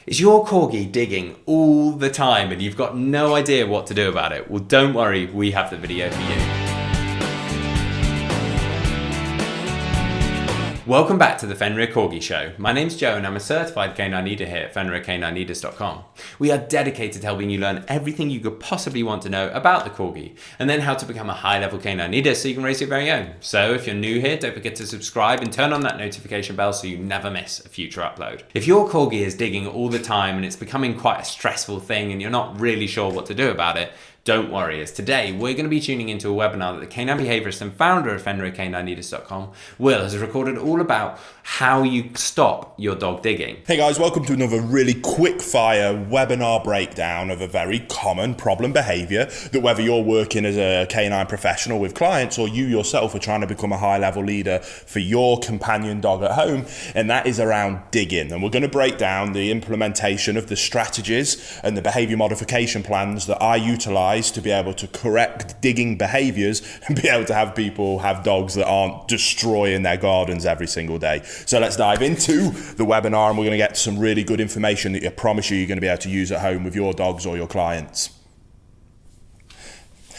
Is your Corgi digging all the time and you've got no idea what to do about it? Well, don't worry, we have the video for you. Welcome back to the Fenrir Corgi Show. My name's Joe and I'm a certified canine leader here at FenrirCanineLeaders.com. We are dedicated to helping you learn everything you could possibly want to know about the Corgi and then how to become a high-level canine leader so you can raise your very own. So if you're new here, don't forget to subscribe and turn on that notification bell so you never miss a future upload. If your Corgi is digging all the time and it's becoming quite a stressful thing and you're not really sure what to do about it, don't worry, as today we're going to be tuning into a webinar that the canine behaviourist and founder of FenrirCanineLeaders.com, Will, has recorded all about how you stop your dog digging. Hey guys, welcome to another really quick fire webinar breakdown of a very common problem behaviour that whether you're working as a canine professional with clients or you yourself are trying to become a high level leader for your companion dog at home, and that is around digging. And we're going to break down the implementation of the strategies and the behaviour modification plans that I utilise to be able to correct digging behaviours and be able to have people have dogs that aren't destroying their gardens every single day. So let's dive into the webinar and we're going to get some really good information that I promise you're going to be able to use at home with your dogs or your clients.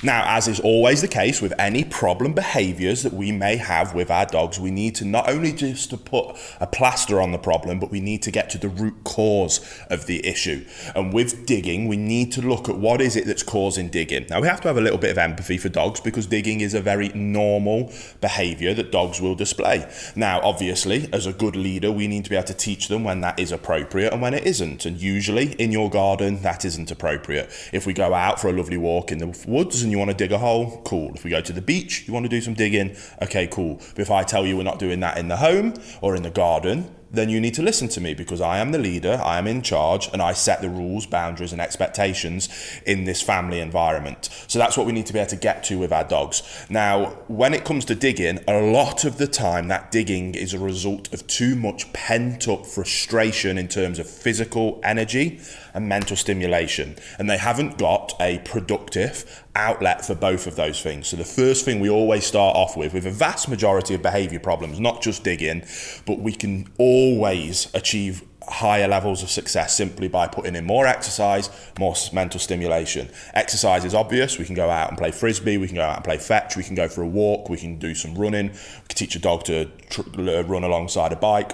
Now, as is always the case with any problem behaviours that we may have with our dogs, we need to not only just to put a plaster on the problem, but we need to get to the root cause of the issue. And with digging, we need to look at what is it that's causing digging. Now, we have to have a little bit of empathy for dogs because digging is a very normal behaviour that dogs will display. Now, obviously, as a good leader, we need to be able to teach them when that is appropriate and when it isn't. And usually in your garden, that isn't appropriate. If we go out for a lovely walk in the woods and you want to dig a hole, cool. If we go to the beach, you want to do some digging, okay, cool. But if I tell you we're not doing that in the home or in the garden, then you need to listen to me because I am the leader, I am in charge, and I set the rules, boundaries, and expectations in this family environment. So that's what we need to be able to get to with our dogs. Now, when it comes to digging, a lot of the time that digging is a result of too much pent-up frustration in terms of physical energy and mental stimulation. And they haven't got a productive outlet for both of those things. So the first thing we always start off with a vast majority of behavior problems, not just digging, but we can always achieve higher levels of success simply by putting in more exercise, more mental stimulation. Exercise is obvious. We can go out and play frisbee, we can go out and play fetch, we can go for a walk, we can do some running, we can teach a dog to run alongside a bike.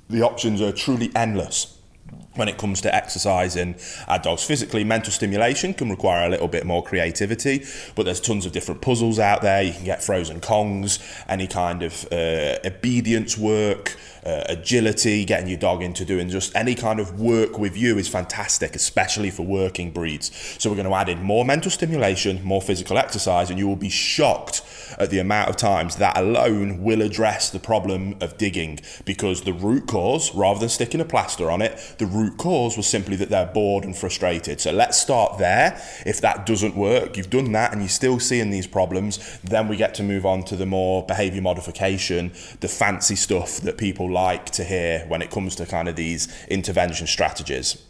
The options are truly endless. When it comes to exercising our dogs physically, mental stimulation can require a little bit more creativity, but there's tons of different puzzles out there. You can get frozen Kongs, any kind of obedience work, agility, getting your dog into doing just any kind of work with you is fantastic, especially for working breeds. So we're going to add in more mental stimulation, more physical exercise, and you will be shocked at the amount of times that alone will address the problem of digging, because the root cause, rather than sticking a plaster on it, the root cause was simply that they're bored and frustrated. So let's start there. If that doesn't work, you've done that and you're still seeing these problems, then we get to move on to the more behavior modification, the fancy stuff that people like to hear when it comes to kind of these intervention strategies.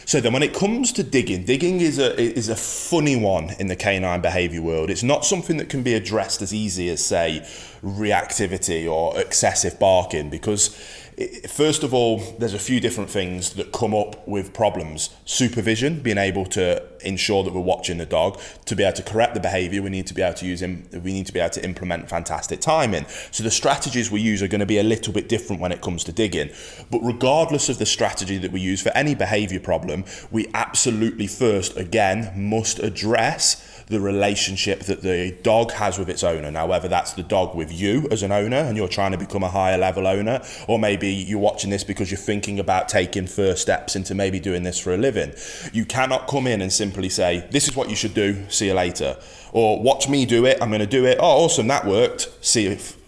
So then when it comes to digging is a funny one in the canine behaviour world. It's not something that can be addressed as easy as, say, reactivity or excessive barking, because first of all, there's a few different things that come up with problems. Supervision, being able to ensure that we're watching the dog. To be able to correct the behaviour, we need to be able to implement fantastic timing. So the strategies we use are going to be a little bit different when it comes to digging. But regardless of the strategy that we use for any behaviour problem, we absolutely first, again, must address the relationship that the dog has with its owner. Now, whether that's the dog with you as an owner and you're trying to become a higher level owner, or maybe you're watching this because you're thinking about taking first steps into maybe doing this for a living. You cannot come in and simply say, this is what you should do, see you later. Or watch me do it, I'm going to do it. Oh, awesome, that worked.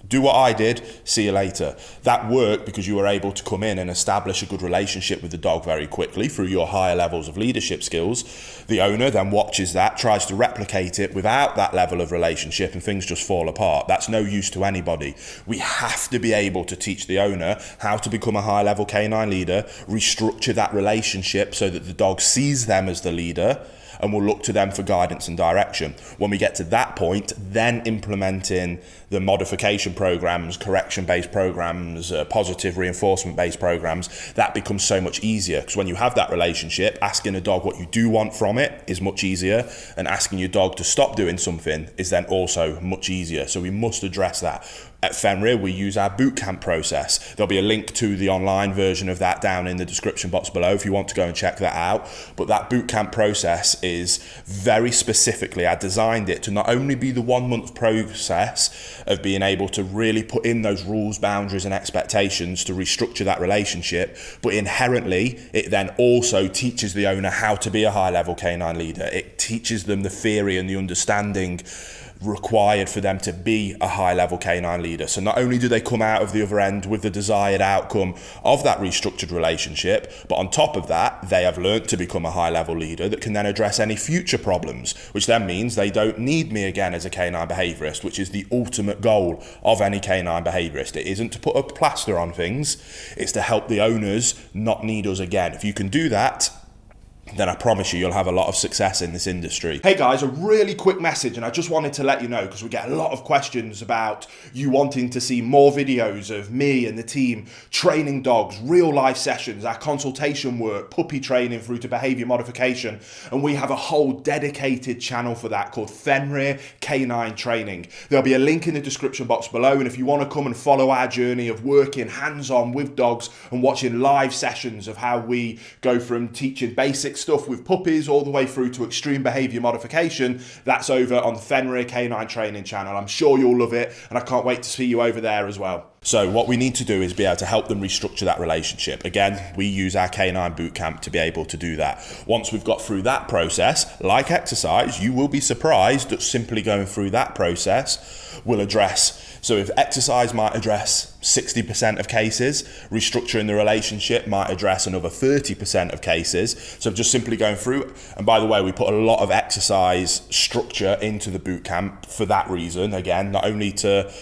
Do what I did, see you later. That worked because you were able to come in and establish a good relationship with the dog very quickly through your higher levels of leadership skills. The owner then watches that, tries to replicate it without that level of relationship, and things just fall apart. That's no use to anybody. We have to be able to teach the owner how to become a high level canine leader, restructure that relationship so that the dog sees them as the leader, and we'll look to them for guidance and direction. When we get to that point, then implementing the modification programs, correction-based programs, positive reinforcement-based programs, that becomes so much easier, because when you have that relationship, asking a dog what you do want from it is much easier, and asking your dog to stop doing something is then also much easier. So we must address that. At Fenrir, we use our bootcamp process. There'll be a link to the online version of that down in the description box below if you want to go and check that out. But that bootcamp process is very specifically, I designed it to not only be the 1 month process of being able to really put in those rules, boundaries and expectations to restructure that relationship, but inherently it then also teaches the owner how to be a high level canine leader. It teaches them the theory and the understanding required for them to be a high level canine leader. So not only do they come out of the other end with the desired outcome of that restructured relationship, but on top of that, they have learnt to become a high level leader that can then address any future problems, which then means they don't need me again as a canine behaviourist, which is the ultimate goal of any canine behaviourist. It isn't to put a plaster on things, it's to help the owners not need us again. If you can do that, then I promise you'll have a lot of success in this industry. Hey guys, a really quick message, and I just wanted to let you know, because we get a lot of questions about you wanting to see more videos of me and the team training dogs, real life sessions, our consultation work, puppy training through to behaviour modification, and we have a whole dedicated channel for that called Fenrir Canine Training. There'll be a link in the description box below, and if you want to come and follow our journey of working hands-on with dogs and watching live sessions of how we go from teaching basic stuff with puppies all the way through to extreme behaviour modification, that's over on the Fenrir Canine Training channel. I'm sure you'll love it, and I can't wait to see you over there as well. So what we need to do is be able to help them restructure that relationship. Again, we use our canine bootcamp to be able to do that. Once we've got through that process, like exercise, you will be surprised that simply going through that process will address. So if exercise might address 60% of cases, restructuring the relationship might address another 30% of cases. So just simply going through, and by the way, we put a lot of exercise structure into the bootcamp for that reason. Again, not only to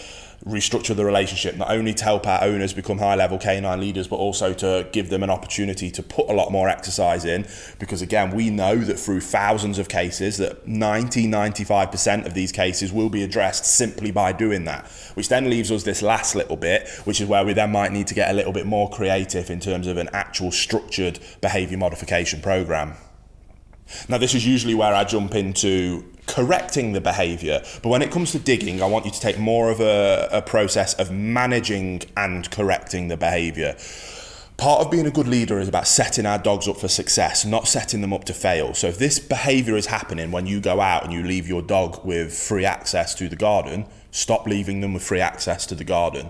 restructure the relationship, not only to help our owners become high level canine leaders, but also to give them an opportunity to put a lot more exercise in, because again, we know that through thousands of cases that 95% of these cases will be addressed simply by doing that, which then leaves us this last little bit, which is where we then might need to get a little bit more creative in terms of an actual structured behavior modification program. Now, this is usually where I jump into correcting the behavior, but when it comes to digging, I want you to take more of a process of managing and correcting the behavior. Part of being a good leader is about setting our dogs up for success, not setting them up to fail. So if this behavior is happening when you go out and you leave your dog with free access to the garden, stop leaving them with free access to the garden.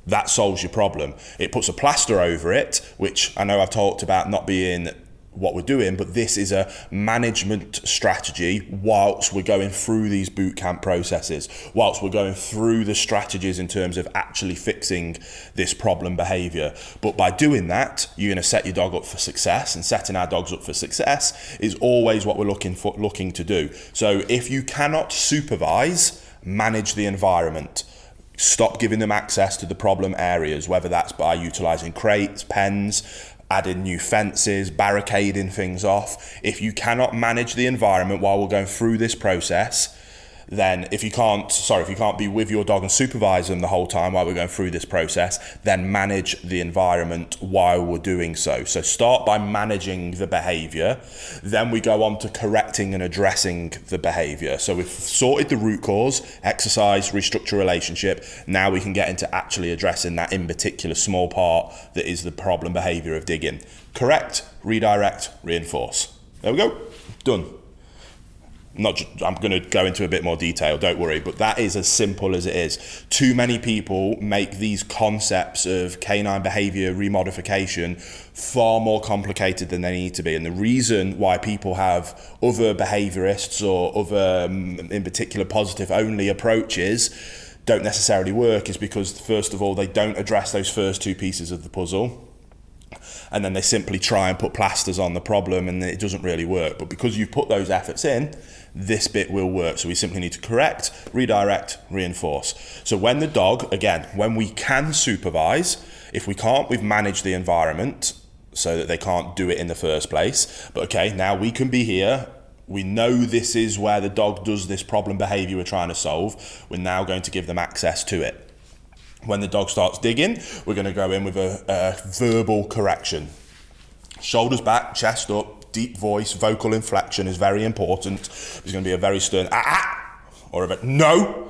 That solves your problem. It puts a plaster over it, which I know I've talked about not being what we're doing, but this is a management strategy whilst we're going through these bootcamp processes, whilst we're going through the strategies in terms of actually fixing this problem behavior. But by doing that, you're going to set your dog up for success, and setting our dogs up for success is always what we're looking to do. So if you cannot supervise, manage the environment. Stop giving them access to the problem areas, whether that's by utilizing crates, pens, adding new fences, barricading things off. If you cannot manage the environment while we're going through this process, then if you can't be with your dog and supervise them the whole time while we're going through this process, then manage the environment while we're doing so. So start by managing the behavior, then we go on to correcting and addressing the behavior. So we've sorted the root cause, exercise, restructure relationship. Now we can get into actually addressing that in particular small part that is the problem behavior of digging. Correct, redirect, reinforce. There we go, done. I'm going to go into a bit more detail, don't worry, but that is as simple as it is. Too many people make these concepts of canine behavior remodification far more complicated than they need to be. And the reason why people have other behaviorists or other, in particular, positive only approaches don't necessarily work is because, first of all, they don't address those first two pieces of the puzzle. And then they simply try and put plasters on the problem, and it doesn't really work. But because you've put those efforts in, this bit will work. So we simply need to correct, redirect, reinforce. So when the dog, again, when we can supervise, if we can't, we've managed the environment so that they can't do it in the first place. But okay, now we can be here We know this is where the dog does this problem behavior we're trying to solve. We're now going to give them access to it. When the dog starts digging, we're going to go in with a verbal correction. Shoulders back, chest up, deep voice, vocal inflection is very important. There's going to be a very stern or a no.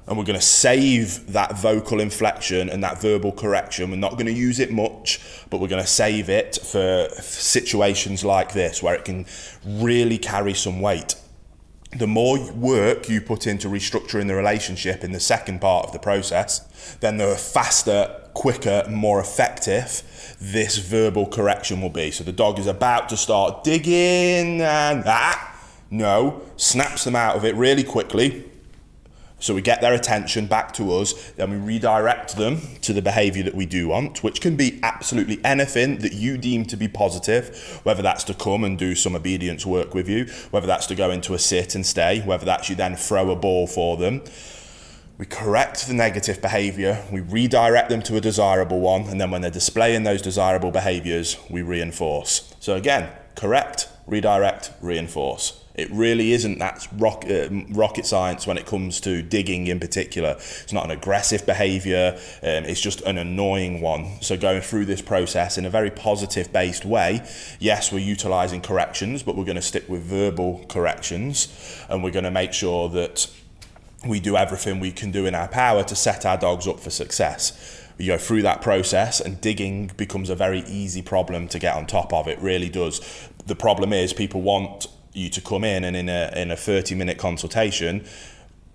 And we're going to save that vocal inflection and that verbal correction. We're not going to use it much, but we're going to save it for situations like this where it can really carry some weight. The more work you put into restructuring the relationship in the second part of the process, then the faster, quicker, more effective this verbal correction will be. So the dog is about to start digging and no, snaps them out of it really quickly. So we get their attention back to us, then we redirect them to the behavior that we do want, which can be absolutely anything that you deem to be positive, whether that's to come and do some obedience work with you, whether that's to go into a sit and stay, whether that's you then throw a ball for them. We correct the negative behavior, we redirect them to a desirable one, and then when they're displaying those desirable behaviors, we reinforce. So again, correct, redirect, reinforce. It really isn't that rocket science when it comes to digging in particular. It's not an aggressive behavior, it's just an annoying one. So going through this process in a very positive based way, yes, we're utilizing corrections, but we're going to stick with verbal corrections, and we're going to make sure that we do everything we can do in our power to set our dogs up for success. You go through that process and digging becomes a very easy problem to get on top of. It really does. The problem is people want you to come in and in a 30-minute consultation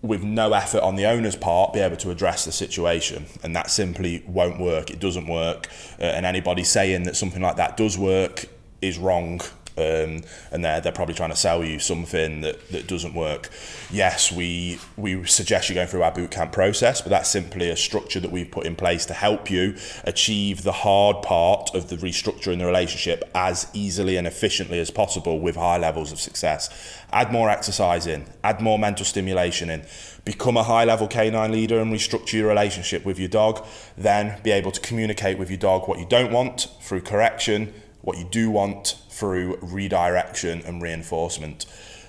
with no effort on the owner's part be able to address the situation, and that simply won't work. It doesn't work, and anybody saying that something like that does work is wrong. And they're probably trying to sell you something that doesn't work. Yes, we suggest you going through our bootcamp process, but that's simply a structure that we've put in place to help you achieve the hard part of the restructuring the relationship as easily and efficiently as possible with high levels of success. Add more exercise in, add more mental stimulation in, become a high-level canine leader and restructure your relationship with your dog, then be able to communicate with your dog what you don't want through correction, what you do want through redirection and reinforcement.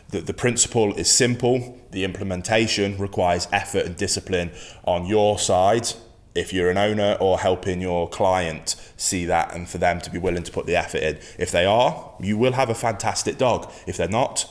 The principle is simple. The implementation requires effort and discipline on your side if you're an owner or helping your client see that, and for them to be willing to put the effort in. If they are, you will have a fantastic dog. If they're not,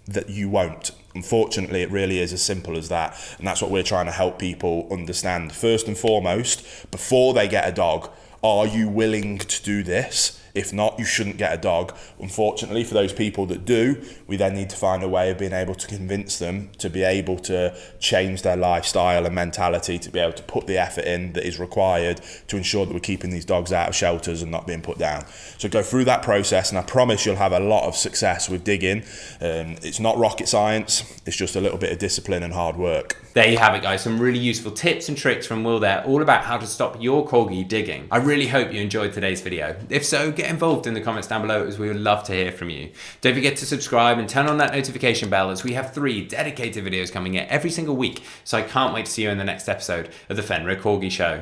that you won't. Unfortunately, it really is as simple as that, and that's what we're trying to help people understand. First and foremost, before they get a dog, are you willing to do this? If not, you shouldn't get a dog. Unfortunately, for those people that do, we then need to find a way of being able to convince them to be able to change their lifestyle and mentality, to be able to put the effort in that is required to ensure that we're keeping these dogs out of shelters and not being put down. So go through that process, and I promise you'll have a lot of success with digging. It's not rocket science, it's just a little bit of discipline and hard work. There you have it, guys. Some really useful tips and tricks from Will there, all about how to stop your Corgi digging. I really hope you enjoyed today's video. If so, get involved in the comments down below, as we would love to hear from you. Don't forget to subscribe and turn on that notification bell, as we have 3 dedicated videos coming in every single week. So I can't wait to see you in the next episode of the Fenrir Corgi Show.